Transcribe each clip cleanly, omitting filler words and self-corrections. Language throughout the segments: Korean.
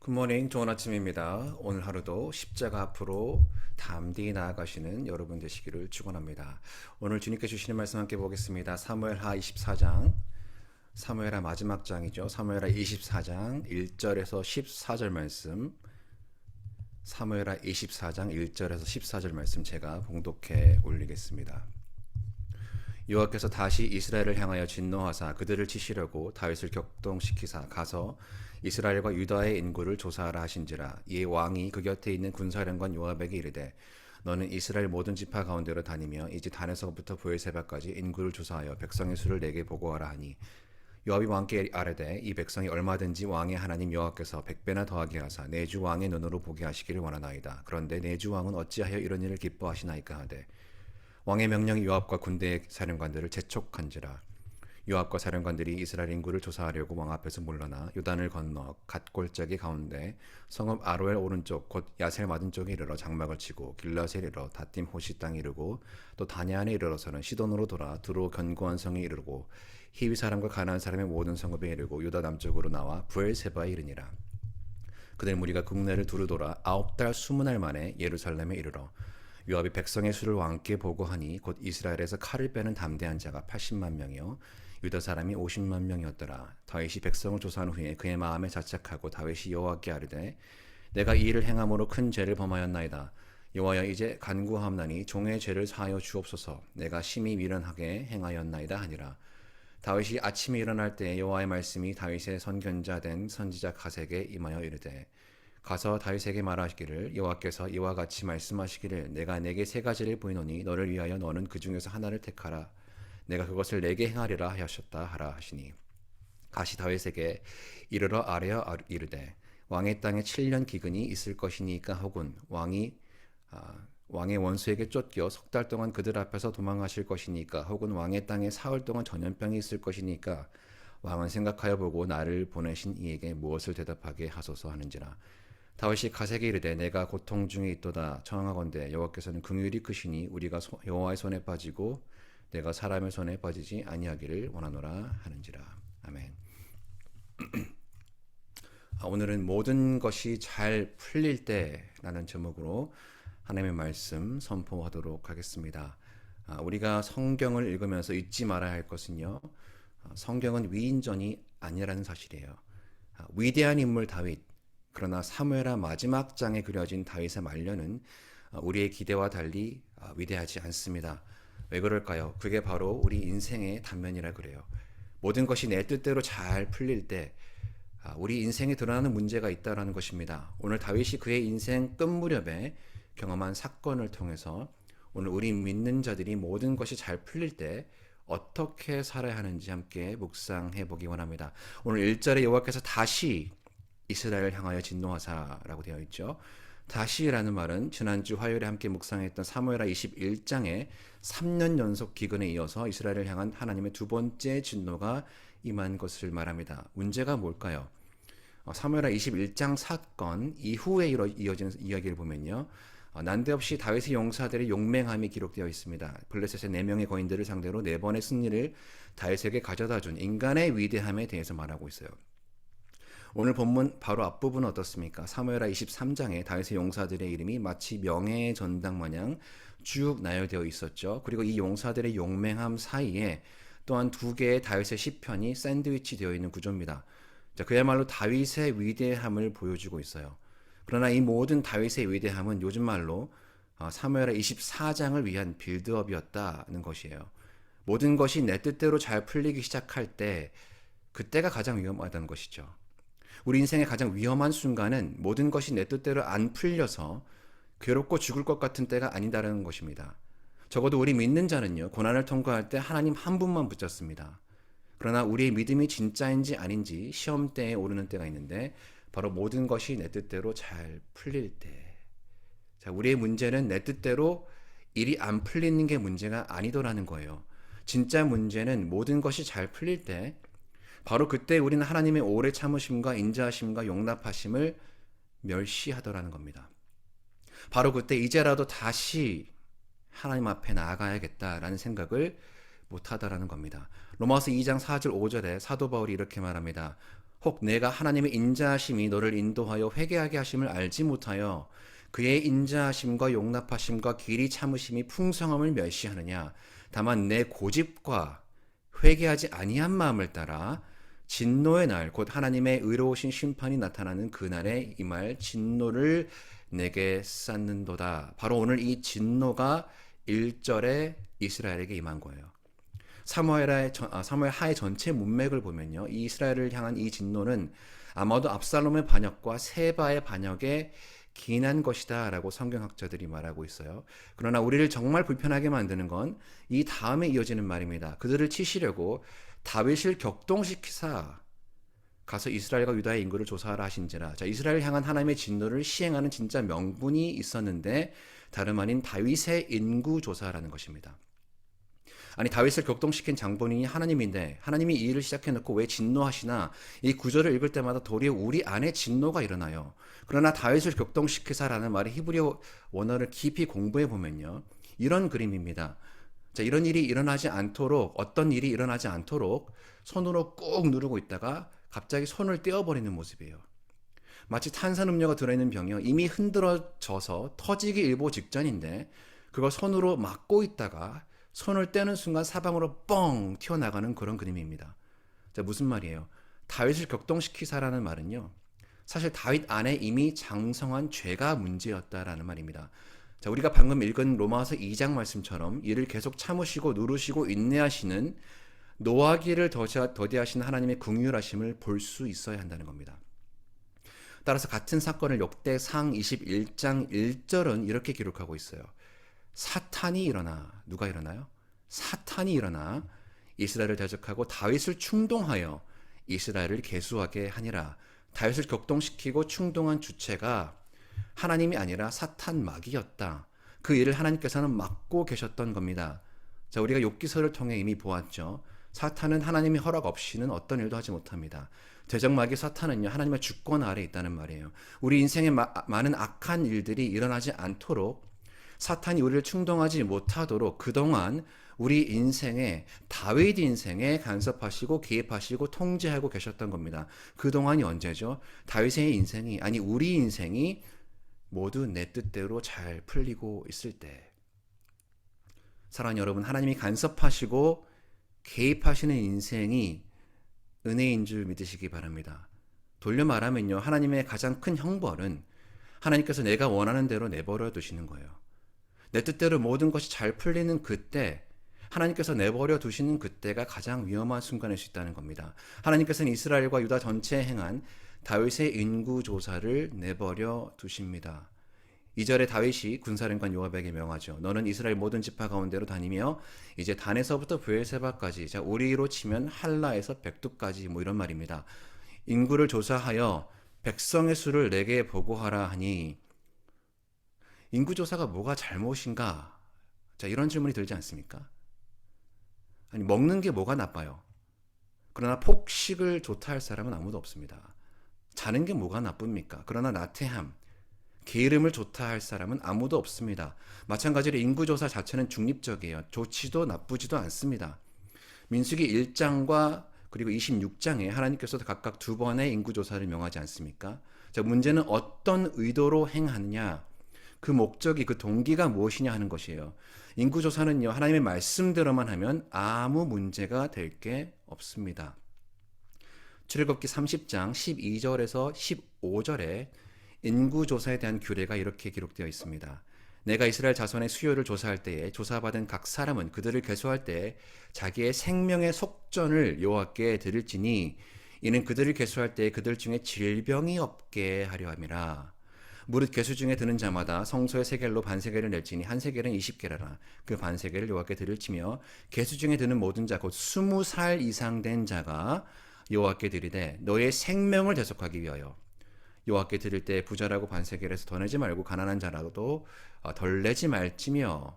굿모닝, 좋은 아침입니다. 오늘 하루도 십자가 앞으로 담대히 나아가시는 여러분 되시기를 축원합니다. 오늘 주님께 주시는 말씀 함께 보겠습니다. 사무엘하 24장, 사무엘하 마지막 장이죠. 사무엘하 24장 1절에서 14절 말씀, 사무엘하 24장 1절에서 14절 말씀 제가 봉독해 올리겠습니다. 여호와께서 다시 이스라엘을 향하여 진노하사 그들을 치시려고 다윗을 격동시키사 가서 이스라엘과 유다의 인구를 조사하라 하신지라. 이에 왕이 그 곁에 있는 군사령관 요압에게 이르되 너는 이스라엘 모든 지파 가운데로 다니며 이제 단에서부터 브엘세바까지 인구를 조사하여 백성의 수를 내게 보고하라 하니 요압이 왕께 아뢰되 이 백성이 얼마든지 왕의 하나님 여호와께서 백배나 더하게 하사 내 주 왕의 눈으로 보게 하시기를 원하나이다. 그런데 내 주 왕은 어찌하여 이런 일을 기뻐하시나이까 하되 왕의 명령이 요압과 군대의 사령관들을 재촉한지라. 요압과 사령관들이 이스라엘 인구를 조사하려고 왕 앞에서 물러나 요단을 건너 갓골짜기 가운데 성읍 아로엘 오른쪽 곧 야셀 맞은쪽에 이르러 장막을 치고 길라셀에 이르러 다딤 호시 땅에 이르고 또 다냐안에 이르러서는 시돈으로 돌아 두로 견고한 성에 이르고 히위 사람과 가나안 사람의 모든 성읍에 이르고 유다 남쪽으로 나와 브엘세바에 이르니라. 그들 무리가 국내를 두루 돌아 9달 20날 만에 예루살렘에 이르러 요압이 백성의 수를 왕께 보고하니 곧 이스라엘에서 칼을 빼는 담대한 자가 80만 명이요 유다 사람이 50만 명이었더라. 다윗이 백성을 조사한 후에 그의 마음에 자책하고 다윗이 여호와께 아뢰되 내가 이 일을 행함으로 큰 죄를 범하였나이다. 여호와여 이제 간구하옵나니 종의 죄를 사하여 주옵소서. 내가 심히 미련하게 행하였나이다 하니라. 다윗이 아침에 일어날 때 여호와의 말씀이 다윗의 선견자 된 선지자 갓에게 임하여 이르되 가서 다윗에게 말하시기를 여호와께서 이와 같이 말씀하시기를 내가 내게 세 가지를 보이노니 너를 위하여 너는 그 중에서 하나를 택하라. 내가 그것을 내게 행하리라 하셨다 하라 하시니 가시 다윗에게 이르러 아뢰어 이르되 왕의 땅에 7년 기근이 있을 것이니까 혹은 왕의 원수에게 쫓겨 석 달 동안 그들 앞에서 도망하실 것이니까 혹은 왕의 땅에 사흘 동안 전염병이 있을 것이니까 왕은 생각하여 보고 나를 보내신 이에게 무엇을 대답하게 하소서 하는지라. 다윗이 갓에게 이르되 내가 고통 중에 있도다 청하건대 여호와께서는 긍휼이 크시니 우리가 여호와의 손에 빠지고 내가 사람의 손에 빠지지 아니하기를 원하노라 하는지라. 아멘. 오늘은 모든 것이 잘 풀릴 때라는 제목으로 하나님의 말씀 선포하도록 하겠습니다. 우리가 성경을 읽으면서 잊지 말아야 할 것은요. 성경은 위인전이 아니라는 사실이에요. 위대한 인물 다윗, 그러나 사무엘하 마지막 장에 그려진 다윗의 말년은 우리의 기대와 달리 위대하지 않습니다. 왜 그럴까요? 그게 바로 우리 인생의 단면이라 그래요. 모든 것이 내 뜻대로 잘 풀릴 때 우리 인생에 드러나는 문제가 있다는 것입니다. 오늘 다윗이 그의 인생 끝 무렵에 경험한 사건을 통해서 오늘 우리 믿는 자들이 모든 것이 잘 풀릴 때 어떻게 살아야 하는지 함께 묵상해 보기 원합니다. 오늘 1절에 여호와께서 다시 이스라엘을 향하여 진노하사라고 되어 있죠. 다시라는 말은 지난주 화요일에 함께 묵상했던 사무엘하 21장에 3년 연속 기근에 이어서 이스라엘을 향한 하나님의 두 번째 진노가 임한 것을 말합니다. 문제가 뭘까요? 사무엘하 21장 사건 이후에 이어지는 이야기를 보면요. 난데없이 다윗의 용사들의 용맹함이 기록되어 있습니다. 블레셋의 4명의 거인들을 상대로 4번의 승리를 다윗에게 가져다준 인간의 위대함에 대해서 말하고 있어요. 오늘 본문 바로 앞부분은 어떻습니까? 사무엘하 23장에 다윗의 용사들의 이름이 마치 명예의 전당 마냥 쭉 나열되어 있었죠. 그리고 이 용사들의 용맹함 사이에 또한 2개의 다윗의 시편이 샌드위치 되어 있는 구조입니다. 자, 그야말로 다윗의 위대함을 보여주고 있어요. 그러나 이 모든 다윗의 위대함은 요즘 말로 사무엘하 24장을 위한 빌드업이었다는 것이에요. 모든 것이 내 뜻대로 잘 풀리기 시작할 때 그때가 가장 위험하다는 것이죠. 우리 인생의 가장 위험한 순간은 모든 것이 내 뜻대로 안 풀려서 괴롭고 죽을 것 같은 때가 아니다라는 것입니다. 적어도 우리 믿는 자는요, 고난을 통과할 때 하나님 한 분만 붙잡습니다. 그러나 우리의 믿음이 진짜인지 아닌지 시험대에 오르는 때가 있는데 바로 모든 것이 내 뜻대로 잘 풀릴 때. 자, 우리의 문제는 내 뜻대로 일이 안 풀리는 게 문제가 아니더라는 거예요. 진짜 문제는 모든 것이 잘 풀릴 때 바로 그때 우리는 하나님의 오래 참으심과 인자하심과 용납하심을 멸시하더라는 겁니다. 바로 그때 이제라도 다시 하나님 앞에 나아가야겠다라는 생각을 못하다라는 겁니다. 로마서 2장 4절 5절에 사도 바울이 이렇게 말합니다. 혹 내가 하나님의 인자하심이 너를 인도하여 회개하게 하심을 알지 못하여 그의 인자하심과 용납하심과 길이 참으심이 풍성함을 멸시하느냐. 다만 내 고집과 회개하지 아니한 마음을 따라 진노의 날 곧 하나님의 의로우신 심판이 나타나는 그날에 임할 진노를 내게 쌓는도다. 바로 오늘 이 진노가 1절에 이스라엘에게 임한 거예요. 사무엘 하의 전체 문맥을 보면요, 이 이스라엘을 향한 이 진노는 아마도 압살롬의 반역과 세바의 반역에 기인한 것이다 라고 성경학자들이 말하고 있어요. 그러나 우리를 정말 불편하게 만드는 건 이 다음에 이어지는 말입니다. 그들을 치시려고 다윗을 격동시키사 가서 이스라엘과 유다의 인구를 조사하라 하신지라. 자, 이스라엘을 향한 하나님의 진노를 시행하는 진짜 명분이 있었는데 다름 아닌 다윗의 인구 조사라는 것입니다. 아니, 다윗을 격동시킨 장본인이 하나님인데 하나님이 이 일을 시작해놓고 왜 진노하시나? 이 구절을 읽을 때마다 도리어 우리 안에 진노가 일어나요. 그러나 다윗을 격동시키사라는 말의 히브리어 원어를 깊이 공부해 보면요, 이런 그림입니다. 자, 이런 일이 일어나지 않도록, 어떤 일이 일어나지 않도록 손으로 꾹 누르고 있다가 갑자기 손을 떼어버리는 모습이에요. 마치 탄산음료가 들어있는 병이요, 이미 흔들어져서 터지기 일보 직전인데 그걸 손으로 막고 있다가 손을 떼는 순간 사방으로 뻥 튀어나가는 그런 그림입니다. 자, 무슨 말이에요? 다윗을 격동시키사라는 말은요, 사실 다윗 안에 이미 장성한 죄가 문제였다라는 말입니다. 자, 우리가 방금 읽은 로마서 2장 말씀처럼 이를 계속 참으시고 누르시고 인내하시는 노하기를 더디하시는 하나님의 긍휼하심을 볼 수 있어야 한다는 겁니다. 따라서 같은 사건을 역대상 21장 1절은 이렇게 기록하고 있어요. 사탄이 일어나, 누가 일어나요? 사탄이 일어나 이스라엘을 대적하고 다윗을 충동하여 이스라엘을 계수하게 하니라. 다윗을 격동시키고 충동한 주체가 하나님이 아니라 사탄 마귀였다. 그 일을 하나님께서는 막고 계셨던 겁니다. 자, 우리가 욥기서를 통해 이미 보았죠. 사탄은 하나님의 허락 없이는 어떤 일도 하지 못합니다. 대적마귀 사탄은요, 하나님의 주권 아래에 있다는 말이에요. 우리 인생에 많은 악한 일들이 일어나지 않도록, 사탄이 우리를 충동하지 못하도록 그동안 우리 인생에, 다윗 인생에 간섭하시고 개입하시고 통제하고 계셨던 겁니다. 그동안이 언제죠? 다윗의 인생이, 아니 우리 인생이 모두 내 뜻대로 잘 풀리고 있을 때. 사랑하는 여러분, 하나님이 간섭하시고 개입하시는 인생이 은혜인 줄 믿으시기 바랍니다. 돌려 말하면요, 하나님의 가장 큰 형벌은 하나님께서 내가 원하는 대로 내버려 두시는 거예요. 내 뜻대로 모든 것이 잘 풀리는 그때, 하나님께서 내버려 두시는 그때가 가장 위험한 순간일 수 있다는 겁니다. 하나님께서는 이스라엘과 유다 전체에 행한 다윗의 인구조사를 내버려 두십니다. 2절에 다윗이 군사령관 요압에게 명하죠. 너는 이스라엘 모든 지파 가운데로 다니며 이제 단에서부터 브엘세바까지, 자, 우리로 치면 할라에서 백두까지, 뭐 이런 말입니다. 인구를 조사하여 백성의 수를 내게 보고하라 하니, 인구조사가 뭐가 잘못인가? 자, 이런 질문이 들지 않습니까? 아니, 먹는 게 뭐가 나빠요? 그러나 폭식을 좋다 할 사람은 아무도 없습니다. 자는 게 뭐가 나쁩니까? 그러나 나태함, 게으름을 좋다 할 사람은 아무도 없습니다. 마찬가지로 인구조사 자체는 중립적이에요. 좋지도 나쁘지도 않습니다. 민수기 1장과 그리고 26장에 하나님께서도 각각 두 번의 인구조사를 명하지 않습니까? 자, 문제는 어떤 의도로 행하느냐, 그 목적이, 그 동기가 무엇이냐 하는 것이에요. 인구조사는요, 하나님의 말씀대로만 하면 아무 문제가 될 게 없습니다. 출애굽기 30장 12절에서 15절에 인구조사에 대한 규례가 이렇게 기록되어 있습니다. 내가 이스라엘 자손의 수요를 조사할 때에 조사받은 각 사람은 그들을 계수할 때 자기의 생명의 속전을 여호와께 드릴지니 이는 그들을 계수할 때 그들 중에 질병이 없게 하려 함이라. 무릇 계수 중에 드는 자마다 성소의 세겔로 반세겔을 낼지니 한 세겔은 20개라라. 그 반세겔을 여호와께 드릴지며 계수 중에 드는 모든 자 곧 20살 이상 된 자가 여호와께 드리되 너의 생명을 대속하기 위하여 여호와께 드릴 때 부자라고 반세겔에서 더 내지 말고 가난한 자라도 덜 내지 말지며,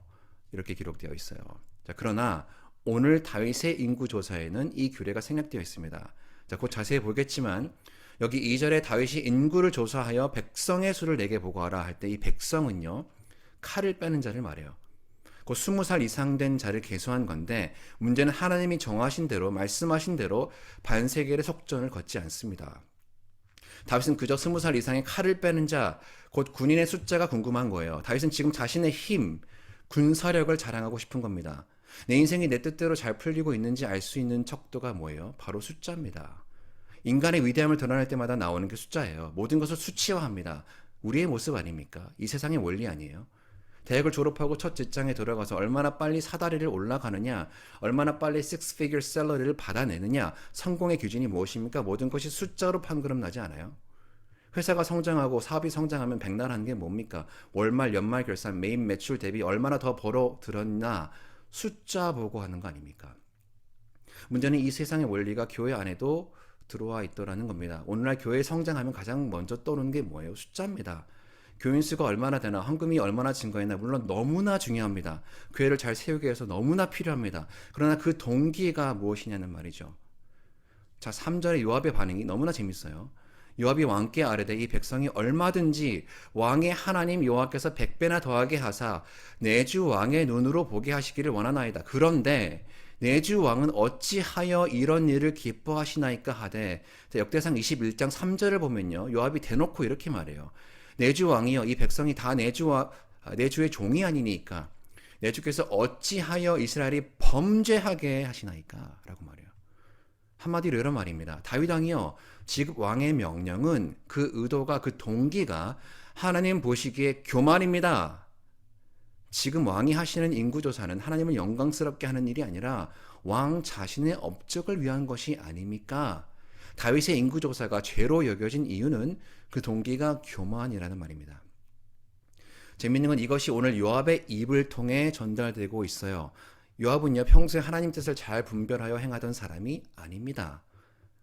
이렇게 기록되어 있어요. 자, 그러나 오늘 다윗의 인구조사에는 이 규례가 생략되어 있습니다. 자, 곧 자세히 보겠지만 여기 2절에 다윗이 인구를 조사하여 백성의 수를 내게 보고하라 할 때 이 백성은요, 칼을 빼는 자를 말해요. 그 20살 이상 된 자를 계수한 건데 문제는 하나님이 정하신 대로 말씀하신 대로 반세겔의 속전을 걷지 않습니다. 다윗은 그저 20살 이상의 칼을 빼는 자, 곧 군인의 숫자가 궁금한 거예요. 다윗은 지금 자신의 힘, 군사력을 자랑하고 싶은 겁니다. 내 인생이 내 뜻대로 잘 풀리고 있는지 알 수 있는 척도가 뭐예요? 바로 숫자입니다. 인간의 위대함을 드러낼 때마다 나오는 게 숫자예요. 모든 것을 수치화합니다. 우리의 모습 아닙니까? 이 세상의 원리 아니에요? 대학을 졸업하고 첫 직장에 들어가서 얼마나 빨리 사다리를 올라가느냐, 얼마나 빨리 six figure 샐러리를 받아내느냐, 성공의 기준이 무엇입니까? 모든 것이 숫자로 판가름 나지 않아요? 회사가 성장하고 사업이 성장하면 백날하는 게 뭡니까? 월말, 연말 결산, 매인 매출 대비 얼마나 더 벌어 들었나 숫자 보고 하는 거 아닙니까? 문제는 이 세상의 원리가 교회 안에도 들어와 있더라는 겁니다. 오늘날 교회 성장하면 가장 먼저 떠오르는 게 뭐예요? 숫자입니다. 교인 수가 얼마나 되나, 헌금이 얼마나 증가했나, 물론 너무나 중요합니다. 교회를 잘 세우기 위해서 너무나 필요합니다. 그러나 그 동기가 무엇이냐는 말이죠. 자, 3절의 요압의 반응이 너무나 재밌어요. 요압이 왕께 아뢰되 이 백성이 얼마든지 왕의 하나님 여호와께서 100배나 더하게 하사 내 주 왕의 눈으로 보게 하시기를 원하나이다. 그런데 내 주 왕은 어찌하여 이런 일을 기뻐하시나이까 하되, 역대상 21장 3절을 보면요, 요압이 대놓고 이렇게 말해요. 내 주 왕이여, 이 백성이 다 내 주의 종이 아니니까 내 주께서 어찌하여 이스라엘이 범죄하게 하시나이까 라고 말해요. 한마디로 이런 말입니다. 다윗 왕이요, 지금 왕의 명령은 그 의도가, 그 동기가 하나님 보시기에 교만입니다. 지금 왕이 하시는 인구조사는 하나님을 영광스럽게 하는 일이 아니라 왕 자신의 업적을 위한 것이 아닙니까? 다윗의 인구조사가 죄로 여겨진 이유는 그 동기가 교만이라는 말입니다. 재미있는 건 이것이 오늘 요압의 입을 통해 전달되고 있어요. 요압은요, 평소에 하나님 뜻을 잘 분별하여 행하던 사람이 아닙니다.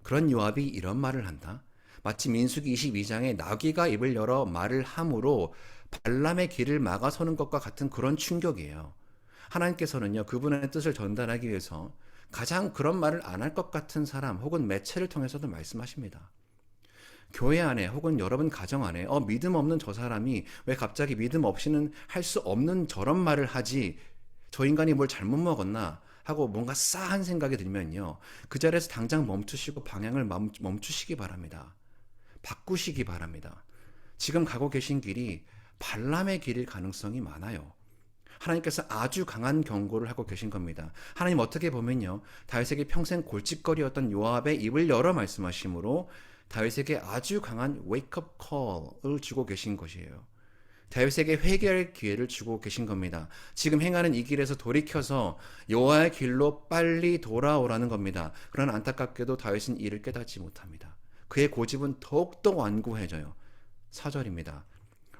그런 요압이 이런 말을 한다. 마치 민수기 22장에 나귀가 입을 열어 말을 함으로 발람의 길을 막아서는 것과 같은 그런 충격이에요. 하나님께서는요, 그분의 뜻을 전달하기 위해서 가장 그런 말을 안 할 것 같은 사람 혹은 매체를 통해서도 말씀하십니다. 교회 안에 혹은 여러분 가정 안에 믿음 없는 저 사람이 왜 갑자기 믿음 없이는 할 수 없는 저런 말을 하지, 저 인간이 뭘 잘못 먹었나 하고 뭔가 싸한 생각이 들면요, 그 자리에서 당장 멈추시고 방향을 멈추시기 바랍니다. 바꾸시기 바랍니다. 지금 가고 계신 길이 발람의 길일 가능성이 많아요. 하나님께서 아주 강한 경고를 하고 계신 겁니다. 하나님 어떻게 보면요, 다윗에게 평생 골칫거리였던 요압의 입을 열어 말씀하심으로 다윗에게 아주 강한 웨이크업 콜을 주고 계신 것이에요. 다윗에게 회개할 기회를 주고 계신 겁니다. 지금 행하는 이 길에서 돌이켜서 여호와의 길로 빨리 돌아오라는 겁니다. 그러나 안타깝게도 다윗은 이를 깨닫지 못합니다. 그의 고집은 더욱더 완고해져요. 4절입니다.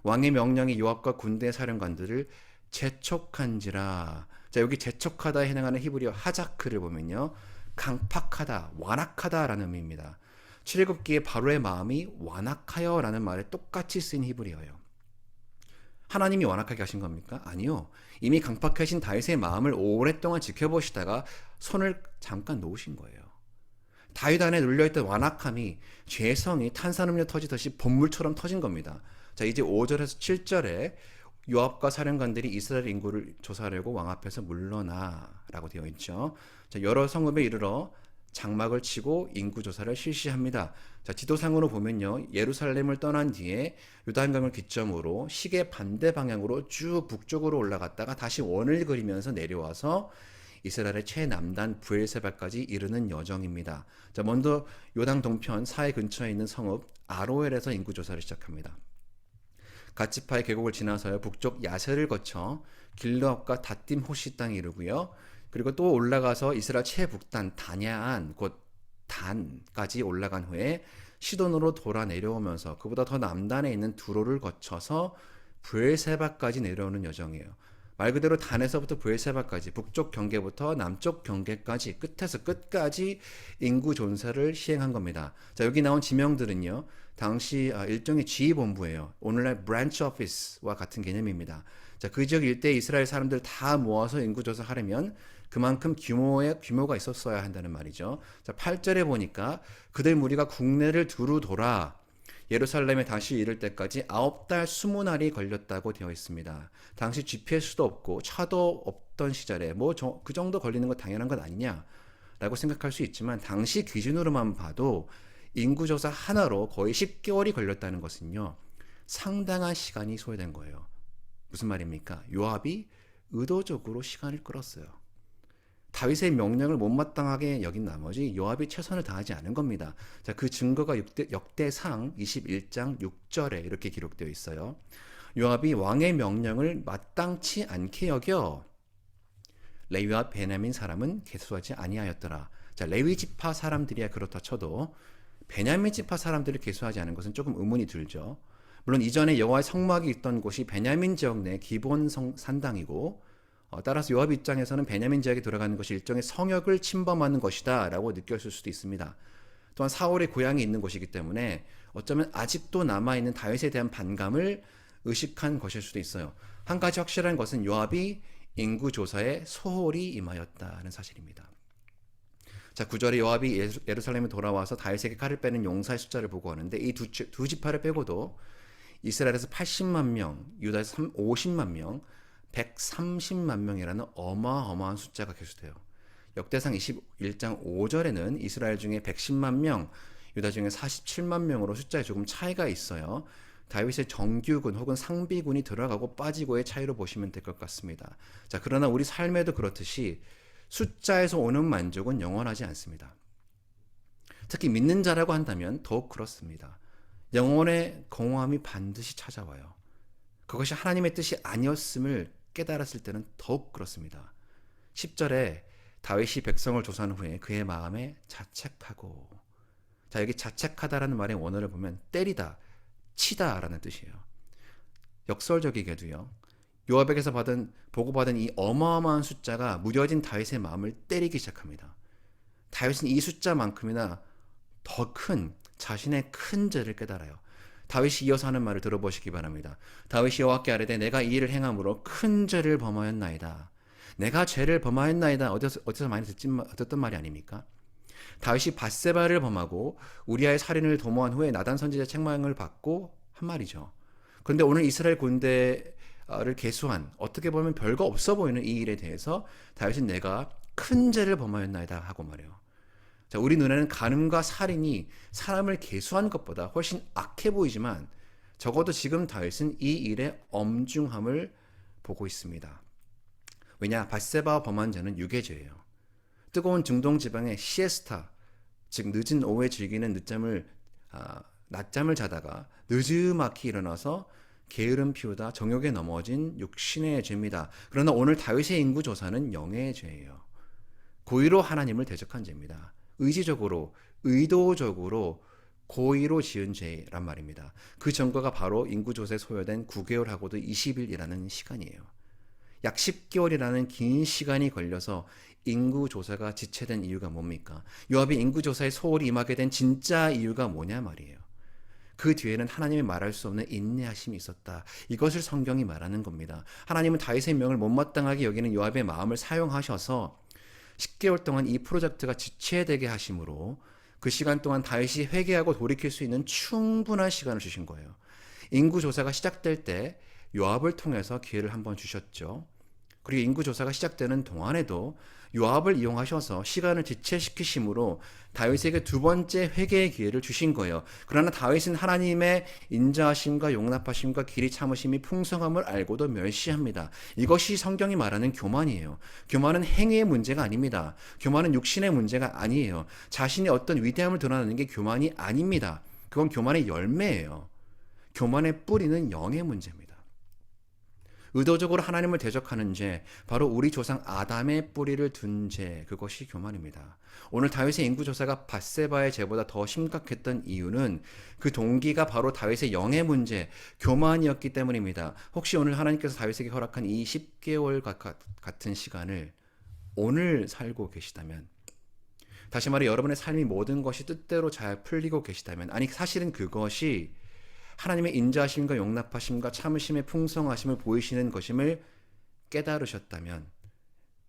왕의 명령이 요압과 군대 사령관들을 재촉한지라. 자, 여기 재촉하다에 해당하는 히브리어 하자크를 보면요, 강팍하다, 완악하다라는 의미입니다. 출애굽기에 바로의 마음이 완악하여라는 말에 똑같이 쓰인 히브리어예요. 하나님이 완악하게 하신 겁니까? 아니요. 이미 강팍하신 다윗의 마음을 오랫동안 지켜보시다가 손을 잠깐 놓으신 거예요. 다윗 안에 눌려있던 완악함이, 죄성이 탄산음료 터지듯이 본물처럼 터진 겁니다. 자, 이제 5절에서 7절에 요압과 사령관들이 이스라엘 인구를 조사하려고 왕 앞에서 물러나라고 되어 있죠. 자, 여러 성읍에 이르러 장막을 치고 인구 조사를 실시합니다. 자, 지도상으로 보면요, 예루살렘을 떠난 뒤에 요단강을 기점으로 시계 반대 방향으로 쭉 북쪽으로 올라갔다가 다시 원을 그리면서 내려와서 이스라엘의 최남단 브엘세바까지 이르는 여정입니다. 자, 먼저 요단 동편 사해 근처에 있는 성읍 아로엘에서 인구 조사를 시작합니다. 갓지파의 계곡을 지나서요, 북쪽 야셀을 거쳐 길르앗과 닷딤 호시 땅에 이르고요. 그리고 또 올라가서 이스라엘 최북단 다냐안, 곧 단까지 올라간 후에 시돈으로 돌아 내려오면서 그보다 더 남단에 있는 두로를 거쳐서 브엘세바까지 내려오는 여정이에요. 말 그대로 단에서부터 브엘세바까지, 북쪽 경계부터 남쪽 경계까지, 끝에서 끝까지 인구 존사를 시행한 겁니다. 자, 여기 나온 지명들은요, 당시 일종의 지휘본부예요. 오늘날 브랜치 오피스와 같은 개념입니다. 자, 그 지역 일대 이스라엘 사람들 다 모아서 인구 조사하려면 그만큼 규모가 있었어야 한다는 말이죠. 자, 8절에 보니까 그들 무리가 국내를 두루 돌아 예루살렘에 다시 이를 때까지 9달 20날이 걸렸다고 되어 있습니다. 당시 GPS도 없고 차도 없던 시절에 그 정도 걸리는 거 당연한 것 아니냐라고 생각할 수 있지만 당시 기준으로만 봐도 인구조사 하나로 거의 10개월이 걸렸다는 것은요. 상당한 시간이 소요된 거예요. 무슨 말입니까? 요압이 의도적으로 시간을 끌었어요. 다윗의 명령을 못마땅하게 여긴 나머지 요압이 최선을 다하지 않은 겁니다. 자, 그 증거가 역대상 21장 6절에 이렇게 기록되어 있어요. 요압이 왕의 명령을 마땅치 않게 여겨 레위와 베냐민 사람은 계수하지 아니하였더라. 자, 레위 지파 사람들이야 그렇다 쳐도 베냐민 지파 사람들을 계수하지 않은 것은 조금 의문이 들죠. 물론 이전에 여호와의 성막이 있던 곳이 베냐민 지역 내 기본 산당이고 따라서 요압 입장에서는 베냐민 지역에 들어가는 것이 일종의 성역을 침범하는 것이다 라고 느꼈을 수도 있습니다. 또한 사울의 고향이 있는 곳이기 때문에 어쩌면 아직도 남아있는 다윗에 대한 반감을 의식한 것일 수도 있어요. 한 가지 확실한 것은 요압이 인구조사에 소홀히 임하였다는 사실입니다. 자, 9절에 요압이 예루살렘에 돌아와서 다윗에게 칼을 빼는 용사의 숫자를 보고 하는데 이 두 지파를 빼고도 이스라엘에서 80만 명, 유다에서 50만 명, 130만 명이라는 어마어마한 숫자가 계수돼요. 역대상 21장 5절에는 이스라엘 중에 110만 명, 유다 중에 47만 명으로 숫자에 조금 차이가 있어요. 다윗의 정규군 혹은 상비군이 들어가고 빠지고의 차이로 보시면 될 것 같습니다. 자, 그러나 우리 삶에도 그렇듯이 숫자에서 오는 만족은 영원하지 않습니다. 특히 믿는 자라고 한다면 더욱 그렇습니다. 영혼의 공허함이 반드시 찾아와요. 그것이 하나님의 뜻이 아니었음을 깨달았을 때는 더욱 그렇습니다. 10절에 다윗이 백성을 조사한 후에 그의 마음에 자책하고, 자, 여기 자책하다라는 말의 원어를 보면 때리다, 치다라는 뜻이에요. 역설적이게도요. 요압에게서 보고받은 이 어마어마한 숫자가 무뎌진 다윗의 마음을 때리기 시작합니다. 다윗은 이 숫자만큼이나 더 큰 자신의 큰 죄를 깨달아요. 다윗이 이어서 하는 말을 들어보시기 바랍니다. 다윗이 여호와께 아뢰되 내가 이 일을 행함으로 큰 죄를 범하였나이다. 내가 죄를 범하였나이다. 어디서 많이 듣던 말이 아닙니까? 다윗이 밧세바를 범하고 우리아의 살인을 도모한 후에 나단 선지자 책망을 받고 한 말이죠. 그런데 오늘 이스라엘 군대를 계수한 어떻게 보면 별거 없어 보이는 이 일에 대해서 다윗은 내가 큰 죄를 범하였나이다 하고 말해요. 자, 우리 눈에는 간음과 살인이 사람을 계수한 것보다 훨씬 악해 보이지만 적어도 지금 다윗은 이 일의 엄중함을 보고 있습니다. 왜냐? 밧세바와 범한 죄는 유괴죄예요. 뜨거운 중동 지방의 시에스타, 즉 늦은 오후에 즐기는 낮잠을 자다가 느지막이 일어나서 게으름 피우다 정욕에 넘어진 육신의 죄입니다. 그러나 오늘 다윗의 인구 조사는 영의 죄예요. 고의로 하나님을 대적한 죄입니다. 의지적으로, 의도적으로 고의로 지은 죄란 말입니다. 그 증거가 바로 인구조사에 소요된 9개월하고도 20일이라는 시간이에요. 약 10개월이라는 긴 시간이 걸려서 인구조사가 지체된 이유가 뭡니까? 요압이 인구조사에 소홀히 임하게 된 진짜 이유가 뭐냐 말이에요. 그 뒤에는 하나님이 말할 수 없는 인내하심이 있었다. 이것을 성경이 말하는 겁니다. 하나님은 다윗의 명을 못마땅하게 여기는 요압의 마음을 사용하셔서 10개월 동안 이 프로젝트가 지체되게 하심으로 그 시간 동안 다윗이 회개하고 돌이킬 수 있는 충분한 시간을 주신 거예요. 인구조사가 시작될 때 요압을 통해서 기회를 한번 주셨죠. 그리고 인구조사가 시작되는 동안에도 요압을 이용하셔서 시간을 지체시키심으로 다윗에게 두 번째 회개의 기회를 주신 거예요. 그러나 다윗은 하나님의 인자하심과 용납하심과 길이 참으심이 풍성함을 알고도 멸시합니다. 이것이 성경이 말하는 교만이에요. 교만은 행위의 문제가 아닙니다. 교만은 육신의 문제가 아니에요. 자신의 어떤 위대함을 드러내는 게 교만이 아닙니다. 그건 교만의 열매예요. 교만의 뿌리는 영의 문제입니다. 의도적으로 하나님을 대적하는 죄, 바로 우리 조상 아담의 뿌리를 둔 죄, 그것이 교만입니다. 오늘 다윗의 인구조사가 밧세바의 죄보다 더 심각했던 이유는 그 동기가 바로 다윗의 영의 문제, 교만이었기 때문입니다. 혹시 오늘 하나님께서 다윗에게 허락한 이 10개월 같은 시간을 오늘 살고 계시다면, 다시 말해 여러분의 삶이 모든 것이 뜻대로 잘 풀리고 계시다면, 아니 사실은 그것이 하나님의 인자하심과 용납하심과 참으심의 풍성하심을 보이시는 것임을 깨달으셨다면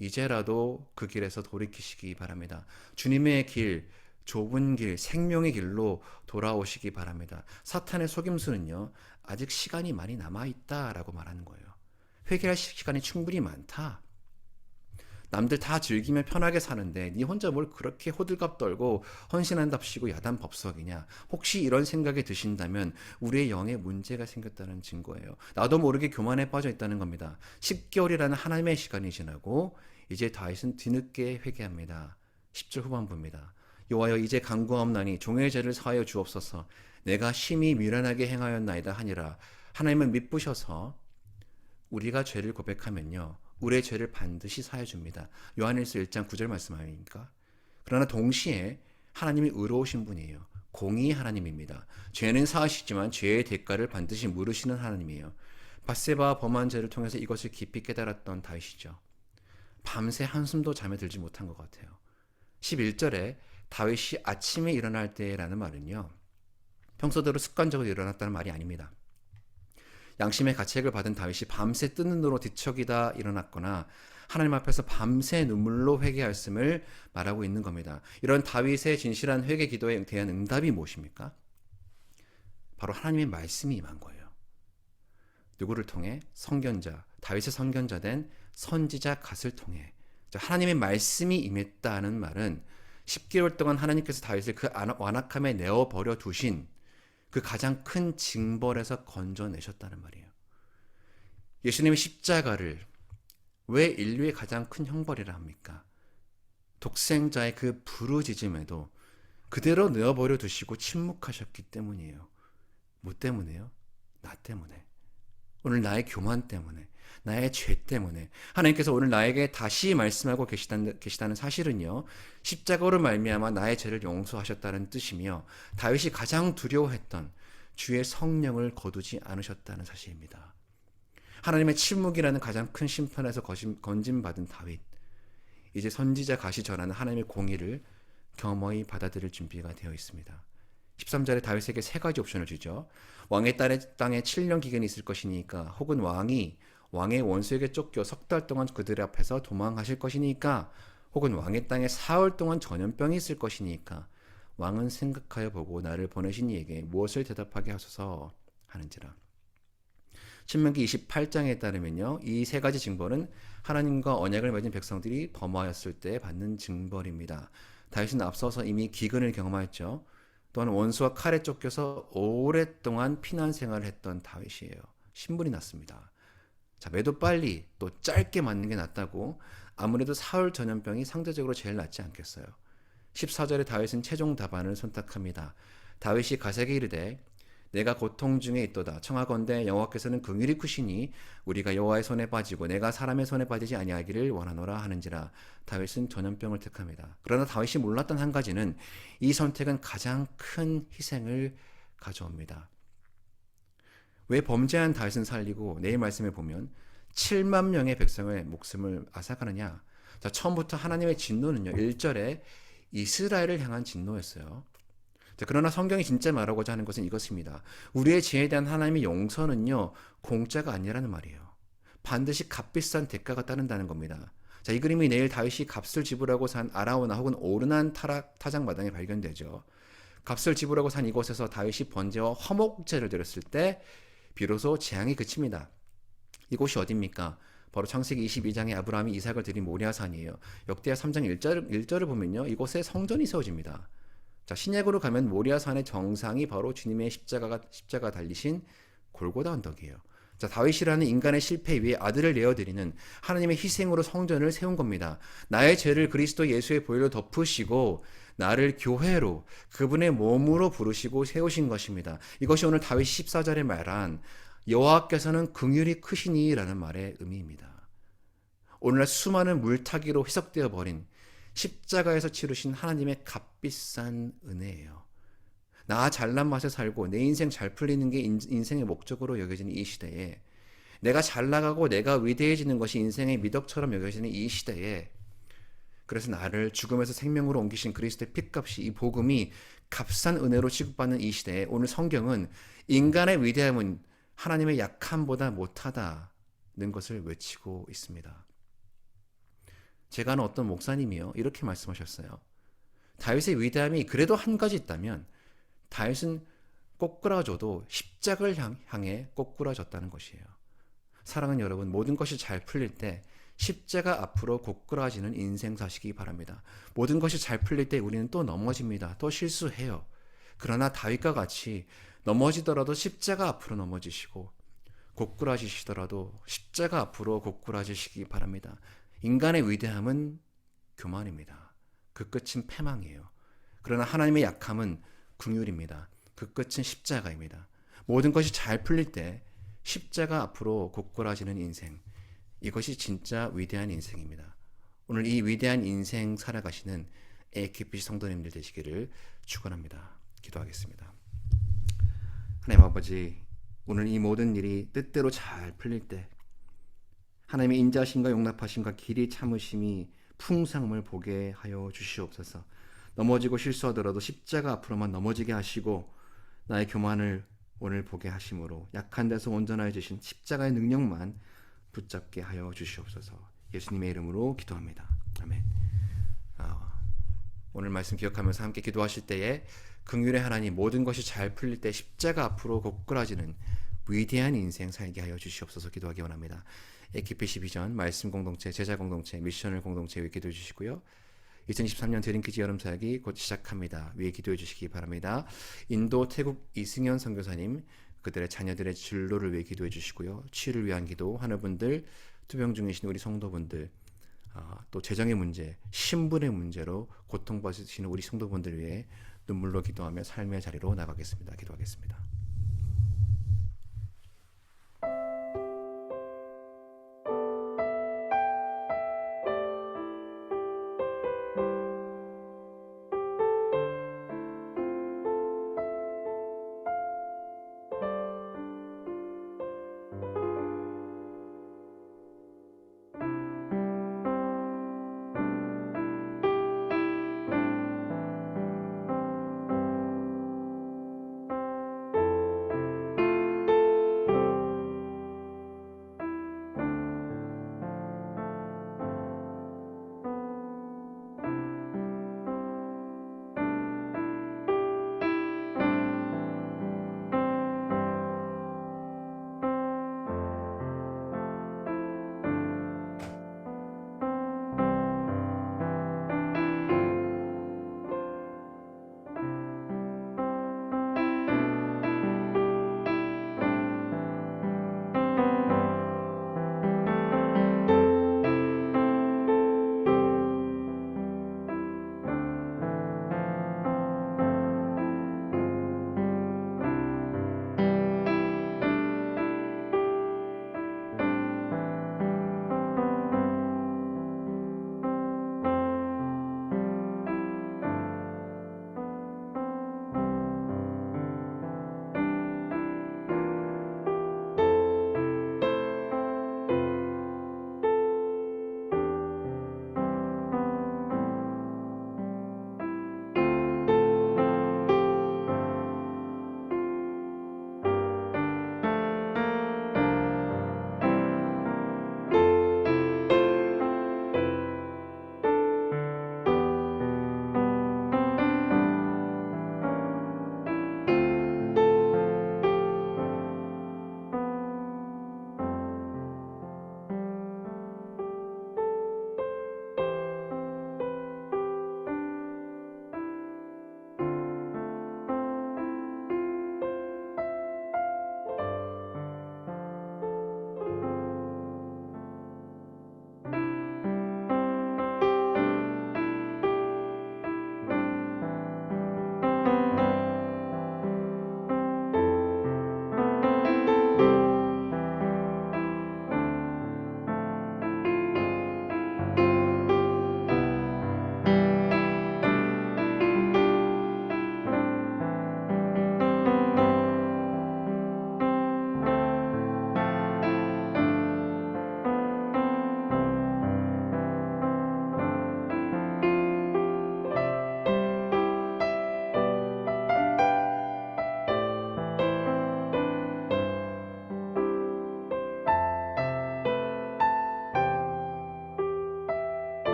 이제라도 그 길에서 돌이키시기 바랍니다. 주님의 길, 좁은 길, 생명의 길로 돌아오시기 바랍니다. 사탄의 속임수는요, 아직 시간이 많이 남아있다라고 말하는 거예요. 회개할 시간이 충분히 많다. 남들 다 즐기며 편하게 사는데 네 혼자 뭘 그렇게 호들갑 떨고 헌신한답시고 야단 법석이냐. 혹시 이런 생각이 드신다면 우리의 영에 문제가 생겼다는 증거예요. 나도 모르게 교만에 빠져 있다는 겁니다. 10개월이라는 하나님의 시간이 지나고 이제 다윗은 뒤늦게 회개합니다. 10절 후반부입니다. 여호와여 이제 간구하옵나니 종의 죄를 사하여 주옵소서. 내가 심히 미련하게 행하였나이다 하니라. 하나님은 미쁘셔서 우리가 죄를 고백하면요, 우리의 죄를 반드시 사해 줍니다. 요한일서 1장 9절 말씀 아닙니까? 그러나 동시에 하나님이 의로우신 분이에요. 공의 하나님입니다. 죄는 사하시지만 죄의 대가를 반드시 물으시는 하나님이에요. 밧세바와 범한 죄를 통해서 이것을 깊이 깨달았던 다윗이죠. 밤새 한숨도 잠에 들지 못한 것 같아요. 11절에 다윗이 아침에 일어날 때라는 말은요, 평소대로 습관적으로 일어났다는 말이 아닙니다. 양심의 가책을 받은 다윗이 밤새 뜨는 눈으로 뒤척이다 일어났거나 하나님 앞에서 밤새 눈물로 회개하였음을 말하고 있는 겁니다. 이런 다윗의 진실한 회개 기도에 대한 응답이 무엇입니까? 바로 하나님의 말씀이 임한 거예요. 누구를 통해? 선견자, 다윗의 선견자 된 선지자 갓을 통해. 하나님의 말씀이 임했다는 말은 10개월 동안 하나님께서 다윗을 그 완악함에 내어버려 두신 그 가장 큰 징벌에서 건져내셨다는 말이에요. 예수님의 십자가를 왜 인류의 가장 큰 형벌이라 합니까? 독생자의 그 부르짖음에도 그대로 내어버려 두시고 침묵하셨기 때문이에요. 뭐 때문에요? 나 때문에. 오늘 나의 교만 때문에, 나의 죄 때문에 하나님께서 오늘 나에게 다시 말씀하고 계시다는 사실은요, 십자가로 말미암아 나의 죄를 용서하셨다는 뜻이며 다윗이 가장 두려워했던 주의 성령을 거두지 않으셨다는 사실입니다. 하나님의 침묵이라는 가장 큰 심판에서 건짐받은 다윗, 이제 선지자 갓이 전하는 하나님의 공의를 겸허히 받아들일 준비가 되어 있습니다. 13절에 다윗에게 세 가지 옵션을 주죠. 왕의 땅에 7년 기근이 있을 것이니까, 혹은 왕이 왕의 원수에게 쫓겨 석 달 동안 그들 앞에서 도망하실 것이니까, 혹은 왕의 땅에 사흘 동안 전염병이 있을 것이니까 왕은 생각하여 보고 나를 보내신 이에게 무엇을 대답하게 하소서 하는지라. 신명기 28장에 따르면요, 이 세 가지 징벌은 하나님과 언약을 맺은 백성들이 범하였을 때 받는 징벌입니다. 다윗은 앞서서 이미 기근을 경험하였죠. 또한 원수와 칼에 쫓겨서 오랫동안 피난 생활을 했던 다윗이에요. 신분이 났습니다. 자, 매도 빨리 또 짧게 맞는 게 낫다고. 아무래도 사흘 전염병이 상대적으로 제일 낫지 않겠어요. 14절에 다윗은 최종 답안을 선택합니다. 다윗이 갓에게 이르되 내가 고통 중에 있도다. 청하건대 여호와께서는 긍휼히 크시니 우리가 여호와의 손에 빠지고 내가 사람의 손에 빠지지 아니하기를 원하노라 하는지라. 다윗은 전염병을 택합니다. 그러나 다윗이 몰랐던 한 가지는 이 선택은 가장 큰 희생을 가져옵니다. 왜 범죄한 다윗은 살리고 내일 말씀에 보면 7만 명의 백성의 목숨을 앗아가느냐? 자, 처음부터 하나님의 진노는요, 1절에 이스라엘을 향한 진노였어요. 자, 그러나 성경이 진짜 말하고자 하는 것은 이것입니다. 우리의 죄에 대한 하나님의 용서는요, 공짜가 아니라는 말이에요. 반드시 값비싼 대가가 따른다는 겁니다. 자, 이 그림이 내일 다윗이 값을 지불하고 산 아라우나 혹은 오르난 타작마당에 발견되죠. 값을 지불하고 산 이곳에서 다윗이 번제와 화목제를 드렸을 때 비로소 재앙이 그칩니다. 이곳이 어디입니까? 바로 창세기 22장에 아브라함이 이삭을 드린 모리아산이에요. 역대하 3장 1절을 보면요, 이곳에 성전이 세워집니다. 자, 신약으로 가면 모리아산의 정상이 바로 주님의 십자가 달리신 골고다 언덕이에요. 자, 다윗이라는 인간의 실패 위에 아들을 내어드리는 하나님의 희생으로 성전을 세운 겁니다. 나의 죄를 그리스도 예수의 보혈로 덮으시고 나를 교회로 그분의 몸으로 부르시고 세우신 것입니다. 이것이 오늘 다윗 14절에 말한 여호와께서는 긍휼히 크시니라는 말의 의미입니다. 오늘날 수많은 물타기로 희석되어 버린 십자가에서 치르신 하나님의 값비싼 은혜예요. 나 잘난 맛에 살고 내 인생 잘 풀리는 게 인생의 목적으로 여겨지는 이 시대에, 내가 잘 나가고 내가 위대해지는 것이 인생의 미덕처럼 여겨지는 이 시대에, 그래서 나를 죽음에서 생명으로 옮기신 그리스도의 핏값이, 이 복음이 값싼 은혜로 취급받는 이 시대에 오늘 성경은 인간의 위대함은 하나님의 약함보다 못하다는 것을 외치고 있습니다. 제가 아는 어떤 목사님이요, 이렇게 말씀하셨어요. 다윗의 위대함이 그래도 한 가지 있다면 다윗은 꼬꾸라져도 십자가를 향해 꼬꾸라졌다는 것이에요. 사랑하는 여러분, 모든 것이 잘 풀릴 때 십자가 앞으로 고꾸라지는 인생 사시기 바랍니다. 모든 것이 잘 풀릴 때 우리는 또 넘어집니다. 또 실수해요. 그러나 다윗과 같이 넘어지더라도 십자가 앞으로 넘어지시고 고꾸라지시더라도 십자가 앞으로 고꾸라지시기 바랍니다. 인간의 위대함은 교만입니다. 그 끝은 패망이에요. 그러나 하나님의 약함은 긍휼입니다. 그 끝은 십자가입니다. 모든 것이 잘 풀릴 때 십자가 앞으로 고꾸라지는 인생, 이것이 진짜 위대한 인생입니다. 오늘 이 위대한 인생 살아가시는 AKPC 성도님들 되시기를 축원합니다. 기도하겠습니다. 하나님 아버지, 오늘 이 모든 일이 뜻대로 잘 풀릴 때 하나님의 인자심과 용납하심과 길이 참으심이 풍성함을 보게 하여 주시옵소서. 넘어지고 실수하더라도 십자가 앞으로만 넘어지게 하시고 나의 교만을 오늘 보게 하심으로 약한 데서 온전하여 주신 십자가의 능력만 붙잡게 하여 주시옵소서. 예수님의 이름으로 기도합니다. 아멘. 오늘 말씀 기억하면서 함께 기도하실 때에 긍휼의 하나님, 모든 것이 잘 풀릴 때 십자가 앞으로 고꾸라지는 위대한 인생 살게 하여 주시옵소서 기도하기 원합니다. AKPC 비전, 말씀 공동체, 제자 공동체, 미션을 공동체 위에 기도해 주시고요. 2023년 드림키즈 여름사역이 곧 시작합니다. 위에 기도해 주시기 바랍니다. 인도, 태국 이승현 선교사님, 그들의 자녀들의 진로를 위해 기도해 주시고요. 치유를 위한 기도, 하늘분들, 투병 중이신 우리 성도분들, 또 재정의 문제, 신분의 문제로 고통받으시는 우리 성도분들 위해 눈물로 기도하며 삶의 자리로 나가겠습니다. 기도하겠습니다.